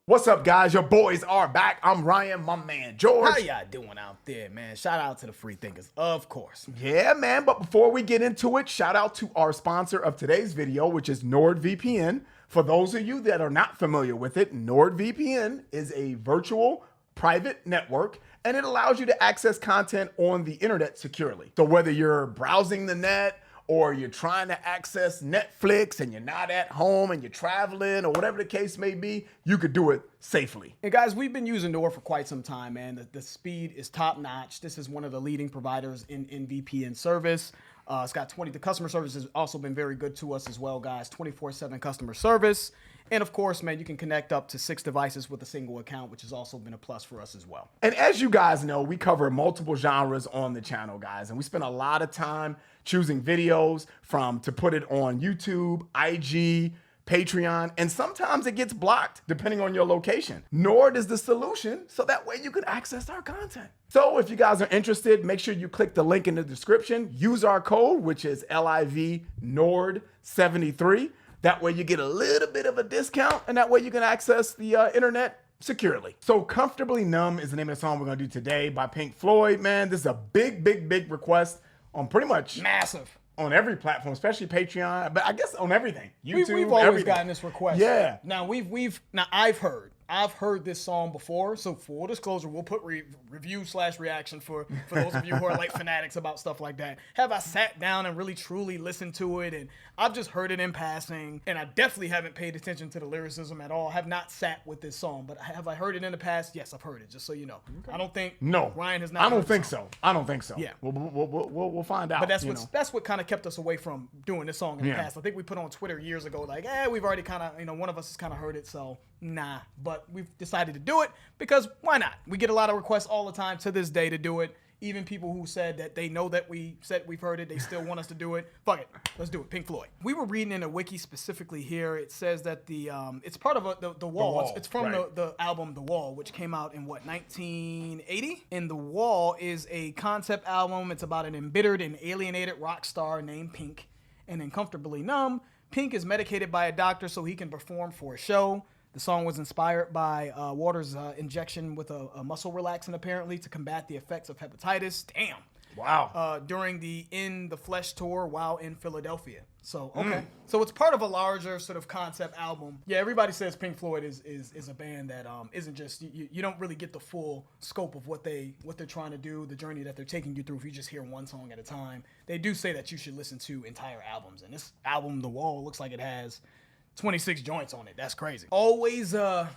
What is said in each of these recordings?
What's up, guys? Your boys are back. I'm Ryan, my man George. How y'all doing out there, man? Shout out to the free thinkers, of course. Yeah, man. But before we get into it, shout out to our sponsor of today's video, which is NordVPN. For those of you that are not familiar with it, NordVPN is a virtual private network, and it allows you to access content on the internet securely. So whether you're browsing the net, or you're trying to access Netflix and you're not at home and you're traveling or whatever the case may be, you could do it safely. And guys, we've been using Nord for quite some time, man. The speed is top notch. This is one of the leading providers in VPN service. It's got the customer service has also been very good to us as well, guys. 24/7 customer service. And of course, man, you can connect up to 6 devices with a single account, which has also been a plus for us as well. And as you guys know, we cover multiple genres on the channel, guys. And we spend a lot of time choosing videos to put it on YouTube, IG, Patreon, and sometimes it gets blocked depending on your location. Nord is the solution, so that way you can access our content. So if you guys are interested, make sure you click the link in the description. Use our code, which is LIV NORD73. That way you get a little bit of a discount, and that way you can access the internet securely. So Comfortably Numb is the name of the song we're gonna do today by Pink Floyd. Man, this is a big request on pretty much Massive. on every platform, especially Patreon, but I guess on everything. YouTube, We've always everything. gotten this request. Yeah. Now I've heard this song before, so full disclosure, we'll put review/reaction for those of you who are like fanatics about stuff like that. Have I sat down and really truly listened to it? And I've just heard it in passing, and I definitely haven't paid attention to the lyricism at all. Have not sat with this song, but have I heard it in the past? Yes, I've heard it. Just so you know, okay. I don't think Ryan has not. I don't think so. I don't think so. Yeah, we'll find out. But that's what kind of kept us away from doing this song in the past. I think we put on Twitter years ago, like, we've already kind of, one of us has kind of heard it, so nah. But we've decided to do it because why not? We get a lot of requests all the time to this day to do it. Even people who said that they know that we said we've heard it, they still want us to do it. Fuck it, let's do it. Pink Floyd. We were reading in a wiki specifically here. It says that it's part of the Wall. It's from the album The Wall, which came out in 1980. And The Wall is a concept album. It's about an embittered and alienated rock star named Pink. And in Comfortably Numb, Pink is medicated by a doctor so he can perform for a show. The song was inspired by Waters' injection with a muscle relaxant, apparently, to combat the effects of hepatitis. Damn. Wow. During the In the Flesh tour while in Philadelphia. So, okay. So it's part of a larger sort of concept album. Yeah, everybody says Pink Floyd is a band that isn't just, you don't really get the full scope of what they're trying to do, the journey that they're taking you through if you just hear one song at a time. They do say that you should listen to entire albums. And this album, The Wall, looks like it has 26 joints on it. That's crazy. Always a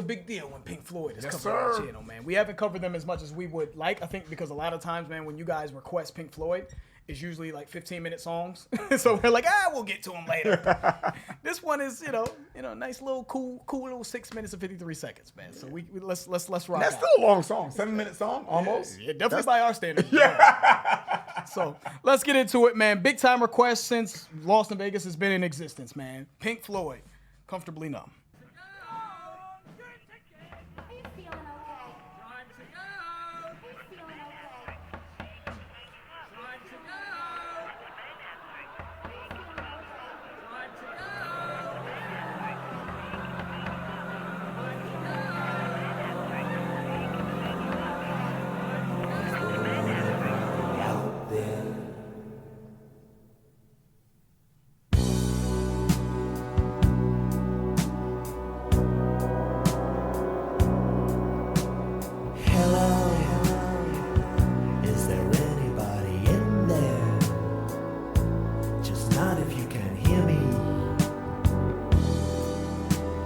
big deal when Pink Floyd is covered on the channel, man. We haven't covered them as much as we would like, I think, because a lot of times, man, when you guys request Pink Floyd, it's usually like 15-minute songs. So we're like, we'll get to them later. This one is, nice little cool little 6 minutes and 53 seconds, man. So let's rock. That's out. still a long song, 7-minute song, almost. Yeah, definitely by our standards. Yeah. So let's get into it, man. Big time request since Lost in Vegas has been in existence, man. Pink Floyd, Comfortably Numb.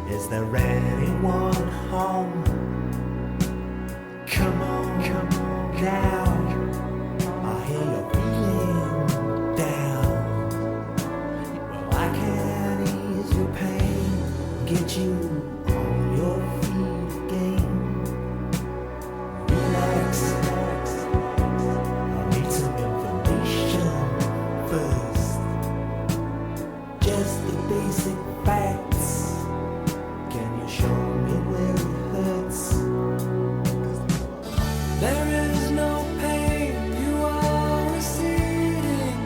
Is there anyone home? Come on down. I hear you're feeling down. Well, I can ease your pain, get you on your feet again. Relax. I need some information first. Just the basic facts. Can you show me where it hurts? There is no pain, you are receding.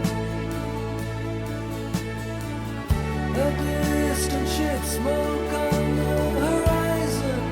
A distant ship, smoke on the horizon.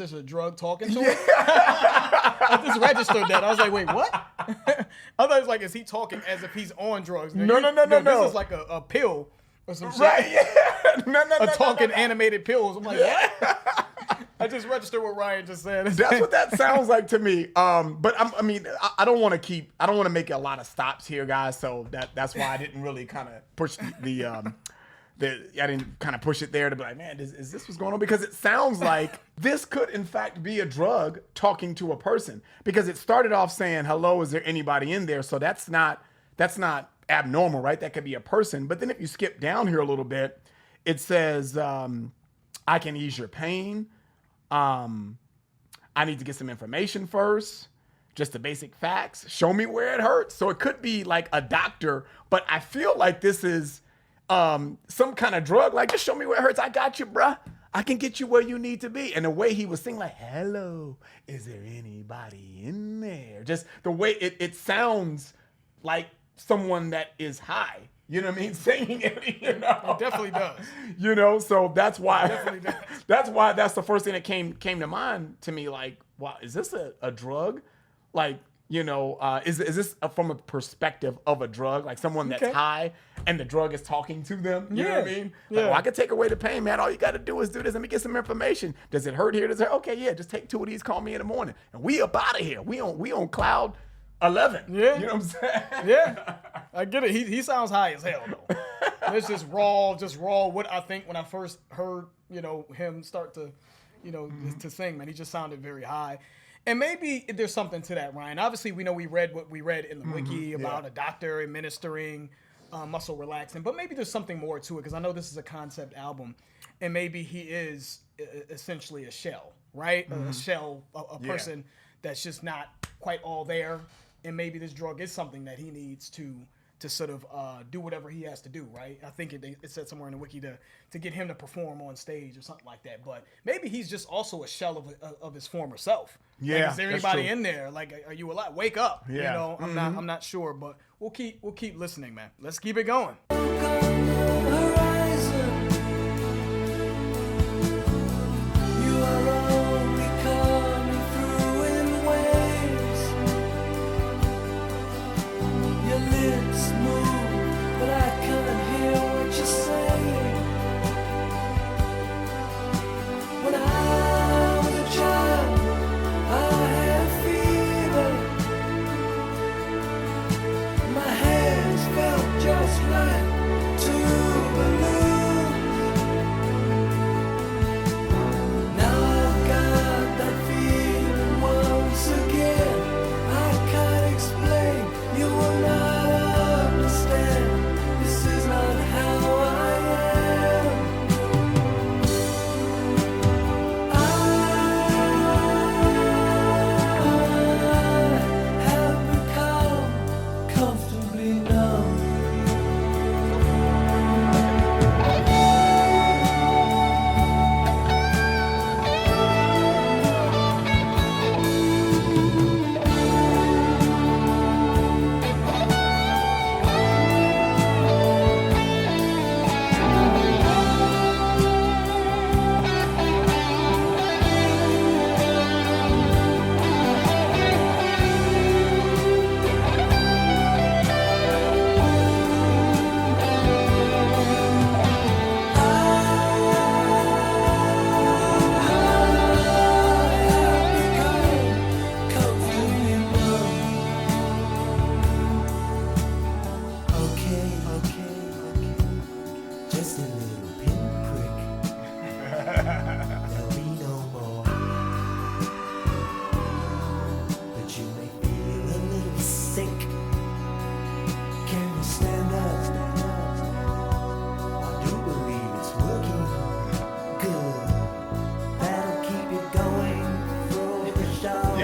this a drug talking to him? I just registered that. I was like, wait, what? I thought it was like, is he talking as if he's on drugs? No. This is like a pill or some shit. Right? Yeah. No. A talking animated pills. I'm like, what? I just registered what Ryan just said. That's what that sounds like to me. But I don't want to make a lot of stops here, guys. So that's why I didn't really kind of push I didn't kind of push it there to be like, man, is this what's going on? Because it sounds like this could in fact be a drug talking to a person, because it started off saying, hello, is there anybody in there? So that's not abnormal, right? That could be a person. But then if you skip down here a little bit, it says, I can ease your pain. I need to get some information first, just the basic facts. Show me where it hurts. So it could be like a doctor, but I feel like this is some kind of drug. Like, just show me where it hurts. I got you, bruh. I can get you where you need to be. And the way he was singing, like, hello, is there anybody in there? Just the way it sounds like someone that is high. You know what I mean? Singing it, It definitely does. So that's why. It definitely does. That's the first thing that came to mind to me. Like, wow, is this a drug? Like, is this from a perspective of a drug? Like someone that's high and the drug is talking to them? You know what I mean? Like, well, I can take away the pain, man. All you got to do is do this. Let me get some information. Does it hurt here? Does it hurt? Okay, yeah, just take 2 of these. Call me in the morning. And we up out of here. We on cloud 11. Yeah. You know what I'm saying? Yeah. I get it. He sounds high as hell, though. It's just raw what I think when I first heard, him start to, to sing, man. He just sounded very high. And maybe there's something to that, Ryan. Obviously, we know we read what we read in the wiki about a doctor administering muscle relaxant, but maybe there's something more to it, because I know this is a concept album, and maybe he is essentially a shell, right? A shell, a person that's just not quite all there, and maybe this drug is something that he needs to sort of do whatever he has to do, right? I think it said somewhere in the wiki to get him to perform on stage or something like that. But maybe he's just also a shell of his former self. Yeah, like, is there anybody in there? Like, are you alive? Wake up. Yeah. I'm not sure, but we'll keep listening, man. Let's keep it going.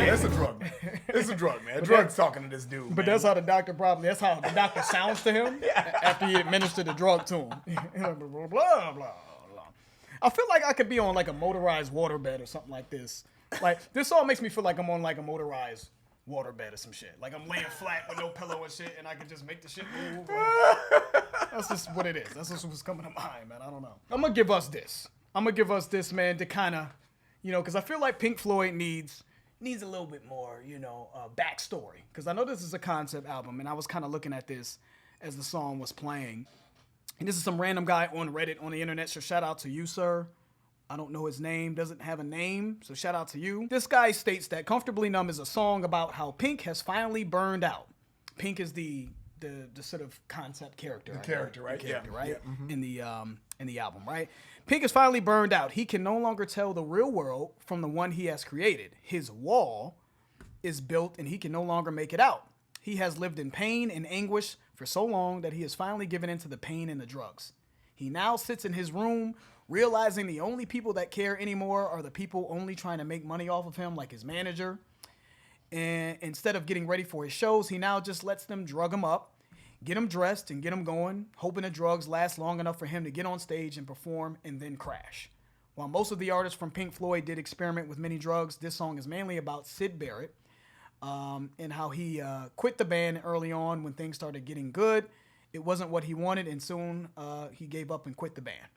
It's a drug, man. It's a drug, man. Drug's talking to this dude. But man. that's how the doctor sounds to him after he administered the drug to him. blah, blah, blah, blah. I feel like I could be on like a motorized waterbed or something like this. Like, this all makes me feel like I'm on like a motorized waterbed or some shit. Like I'm laying flat with no pillow and shit, and I can just make the shit move. Like, that's just what it is. That's just what's coming to mind, man. I don't know. I'm gonna give us this, man, to kind of, You know, because I feel like Pink Floyd needs a little bit more, backstory. Because I know this is a concept album, and I was kind of looking at this as the song was playing. And this is some random guy on Reddit on the internet, so shout out to you, sir. I don't know his name, doesn't have a name, so shout out to you. This guy states that Comfortably Numb is a song about how Pink has finally burned out. Pink is the sort of concept character. The character, right? The character, Yeah. right? Yeah. Mm-hmm. In the album, right? Pink is finally burned out. He can no longer tell the real world from the one he has created. His wall is built and he can no longer make it out. He has lived in pain and anguish for so long that he has finally given in to the pain and the drugs. He now sits in his room realizing the only people that care anymore are the people only trying to make money off of him, like his manager. And instead of getting ready for his shows, he now just lets them drug him up, get him dressed, and get him going, hoping the drugs last long enough for him to get on stage and perform and then crash. While most of the artists from Pink Floyd did experiment with many drugs, this song is mainly about Syd Barrett and how he quit the band early on when things started getting good. It wasn't what he wanted, and soon he gave up and quit the band.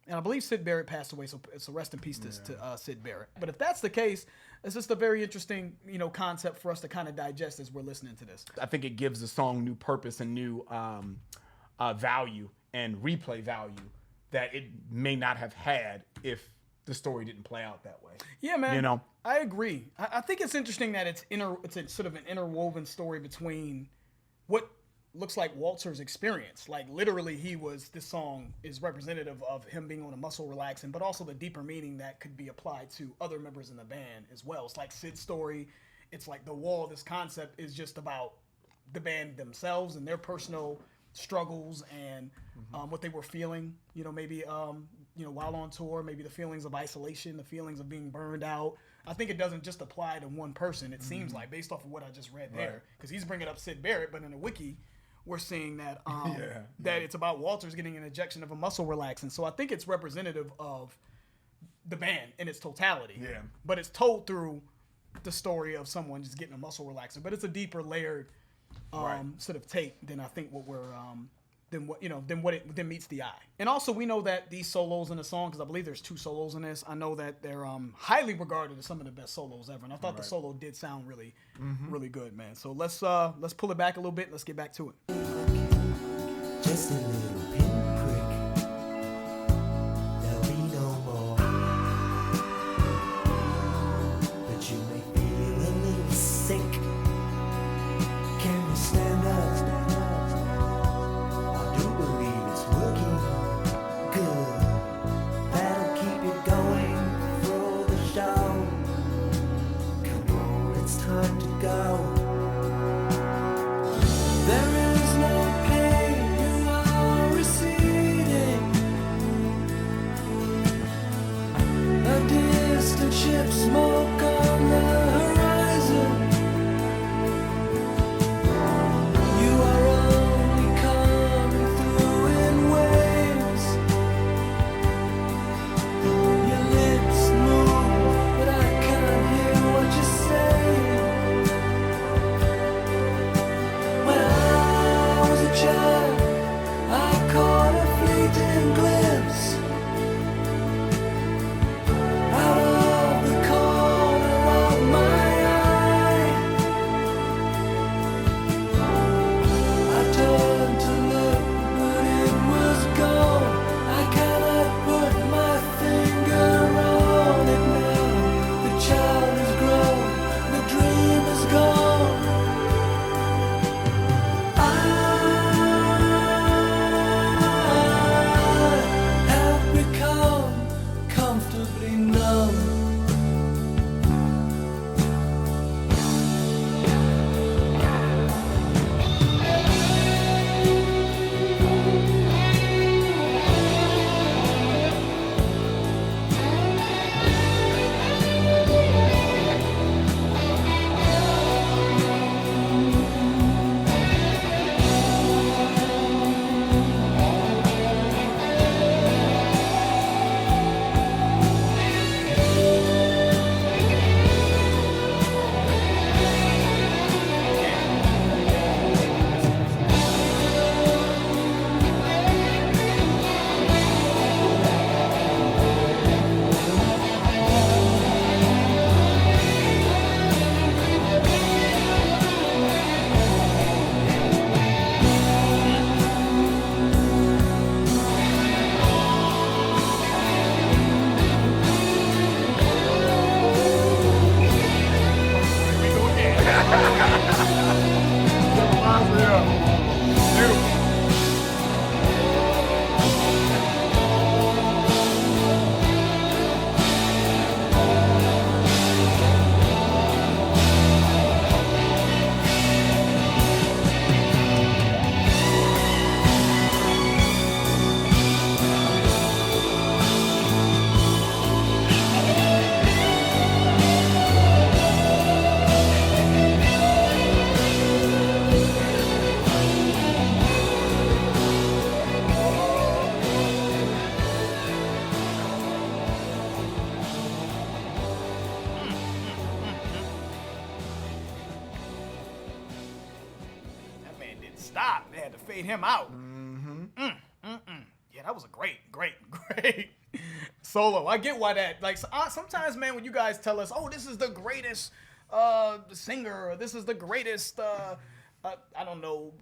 And I believe Syd Barrett passed away, so rest in peace to Syd Barrett. But if that's the case, it's just a very interesting, concept for us to kind of digest as we're listening to this. I think it gives the song new purpose and new value and replay value that it may not have had if the story didn't play out that way. Yeah, man. I agree. I think it's interesting that it's a sort of an interwoven story between what looks like Walter's experience. Like literally this song is representative of him being on a muscle relaxant, but also the deeper meaning that could be applied to other members in the band as well. It's like Syd's story. It's like the wall. This concept is just about the band themselves and their personal struggles and what they were feeling, maybe, while on tour, maybe the feelings of isolation, the feelings of being burned out. I think it doesn't just apply to one person. It seems like based off of what I just read there, because he's bringing up Syd Barrett, but in the wiki, we're seeing that that it's about Walters getting an injection of a muscle relaxant. So I think it's representative of the band in its totality. Yeah. But it's told through the story of someone just getting a muscle relaxant. But it's a deeper layered sort of take than I think what we're than what meets the eye. And also we know that these solos in the song, because I believe there's 2 solos in this, I know that they're highly regarded as some of the best solos ever. And I thought the solo did sound really, really good, man. So let's pull it back a little bit. Let's get back to it. Just a little pinprick. There'll be no more. But you may feel a little sick. Can you stand up? I do believe it's working good. That'll keep you going for the show. Come on, it's time to go. There is no pain you are receiving. stop. They had to fade him out. Yeah, that was a great solo. I get why that, like, sometimes, man, when you guys tell us, oh, this is the greatest singer, or this is the greatest, I don't know,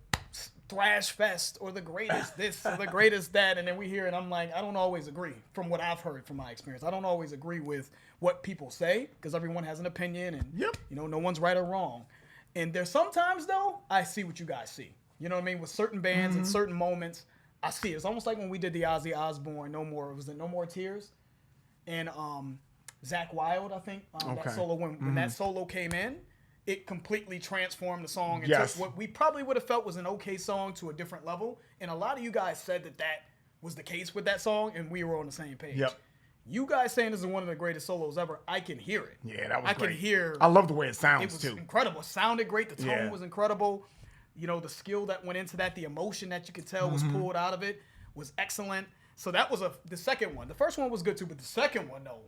thrash fest, or the greatest this, or the greatest that, and then we hear it, I'm like, I don't always agree from what I've heard from my experience. I don't always agree with what people say, because everyone has an opinion, and, you know, no one's right or wrong. And there's sometimes, though, I see what you guys see. You know what I mean? With certain bands and certain moments, I see it. It's almost like when we did the Ozzy Osbourne No More Tears? And Zakk Wylde, I think, that solo, when that solo came in, it completely transformed the song and took what we probably would have felt was an okay song to a different level. And a lot of you guys said that was the case with that song, and we were on the same page. Yep. You guys saying this is one of the greatest solos ever, I can hear it. Yeah, that was great. I love the way it sounds, too. It was incredible. It sounded great. The tone was incredible. You know, the skill that went into that, the emotion that you could tell was pulled out of it was excellent. So that was the second one. The first one was good too, but the second one, though,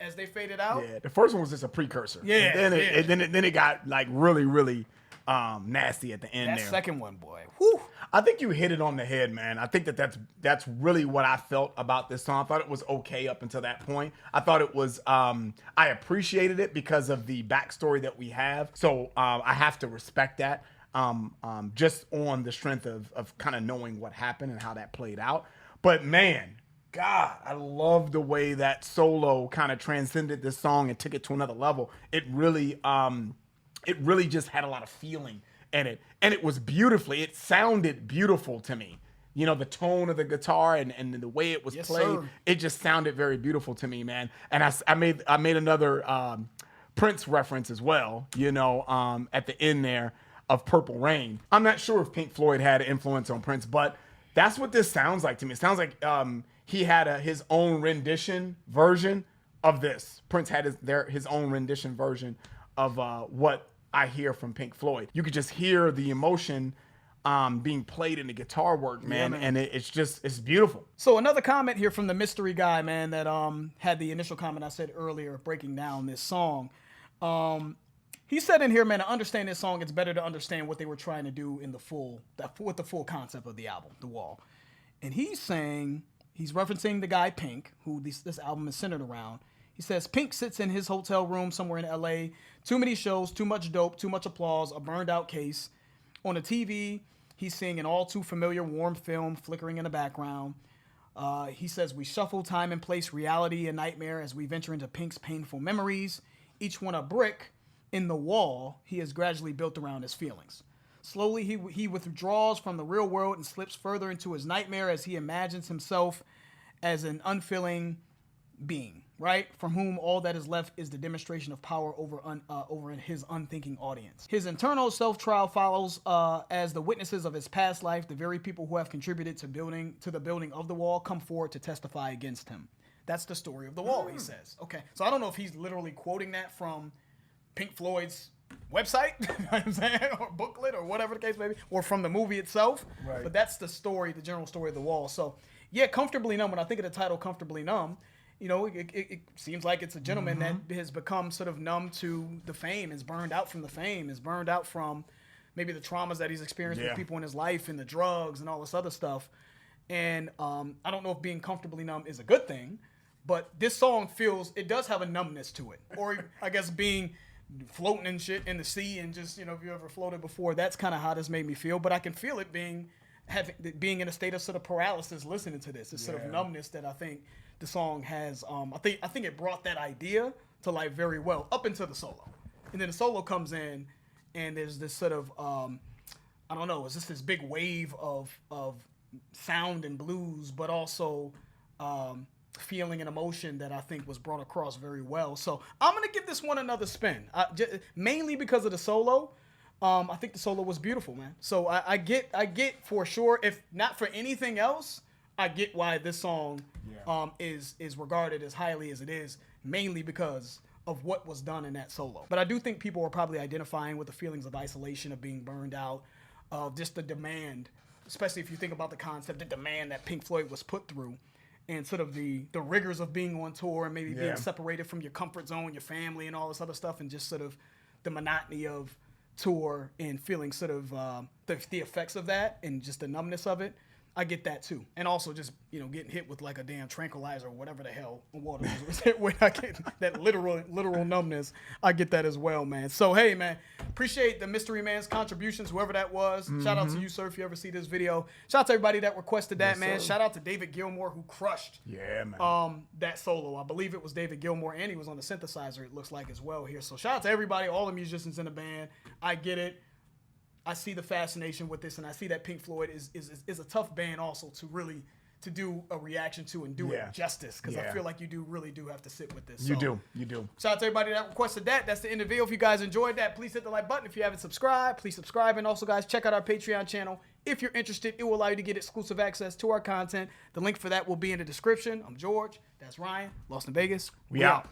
as they faded out. Yeah, the first one was just a precursor. Yeah, and then it got like really nasty at the end. That second one, boy. Whew. I think you hit it on the head, man. I think that's really what I felt about this song. I thought it was okay up until that point. I thought it was I appreciated it because of the backstory that we have. So I have to respect that. Just on the strength of kind of knowing what happened and how that played out. But man, God, I love the way that solo kind of transcended this song and took it to another level. It really just had a lot of feeling in it. And it sounded beautiful to me. You know, the tone of the guitar and the way it was played, it just sounded very beautiful to me, man. And I made another Prince reference as well, you know, at the end there of Purple Rain. I'm not sure if Pink Floyd had an influence on Prince, but that's what this sounds like to me. It sounds like he had his own rendition version of this. Prince had his own rendition version of what I hear from Pink Floyd. You could just hear the emotion being played in the guitar work, man, and it's beautiful. So another comment here from the mystery guy, man, that had the initial comment I said earlier, breaking down this song. He said in here, man, to understand this song, it's better to understand what they were trying to do with the full concept of the album, The Wall. And he's saying, he's referencing the guy Pink, who this album is centered around. He says, Pink sits in his hotel room somewhere in LA, too many shows, too much dope, too much applause, a burned out case. On the TV, he's seeing an all too familiar warm film flickering in the background. He says, we shuffle time and place, reality and nightmare as we venture into Pink's painful memories, each one a brick in the wall he has gradually built around his feelings. Slowly, he withdraws from the real world and slips further into his nightmare as he imagines himself as an unfeeling being, right? From whom all that is left is the demonstration of power over his unthinking audience. His internal self-trial follows as the witnesses of his past life, the very people who have contributed to the building of the wall, come forward to testify against him. That's the story of the wall, he says. Okay, so I don't know if he's literally quoting that from Pink Floyd's website, you know what I'm saying, or booklet, or whatever the case may be, or from the movie itself. Right. But that's the story, the general story of the wall. So, yeah, Comfortably Numb. When I think of the title Comfortably Numb, you know, it seems like it's a gentleman that has become sort of numb to the fame, is burned out from the fame, is burned out from maybe the traumas that he's experienced with people in his life and the drugs and all this other stuff. And I don't know if being comfortably numb is a good thing, but this song it does have a numbness to it. Or I guess floating and shit in the sea, and just, you know, if you ever floated before, that's kind of how this made me feel. But I can feel it being in a state of sort of paralysis listening to this. It's sort of numbness that I think the song has. I think it brought that idea to life very well up into the solo, and then the solo comes in, and there's this sort of I don't know, it's just this big wave of sound and blues, but also feeling and emotion that I think was brought across very well. So I'm gonna give this one another spin, mainly because of the solo. I think the solo was beautiful, man. So I get for sure, if not for anything else, I get why this song is regarded as highly as it is, mainly because of what was done in that solo. But I do think people are probably identifying with the feelings of isolation, of being burned out, of just the demand, especially if you think about the concept, the demand that Pink Floyd was put through, and sort of the rigors of being on tour and maybe being separated from your comfort zone, your family, and all this other stuff, and just sort of the monotony of tour and feeling sort of the effects of that and just the numbness of it, I get that too. And also just, getting hit with like a damn tranquilizer or whatever the hell water was. When I get that literal numbness, I get that as well, man. So, hey, man, appreciate the Mystery Man's contributions, whoever that was. Shout out to you, sir, if you ever see this video. Shout out to everybody that requested that, man. Sir. Shout out to David Gilmour, who crushed that solo. I believe it was David Gilmour, and he was on the synthesizer, it looks like, as well here. So shout out to everybody, all the musicians in the band. I get it. I see the fascination with this, and I see that Pink Floyd is a tough band also to do a reaction to and do it justice, because I feel like you really do have to sit with this. You do. Shout out to everybody that requested that. That's the end of the video. If you guys enjoyed that, please hit the like button. If you haven't subscribed, please subscribe. And also, guys, check out our Patreon channel. If you're interested, it will allow you to get exclusive access to our content. The link for that will be in the description. I'm George. That's Ryan. Lost in Vegas. We out.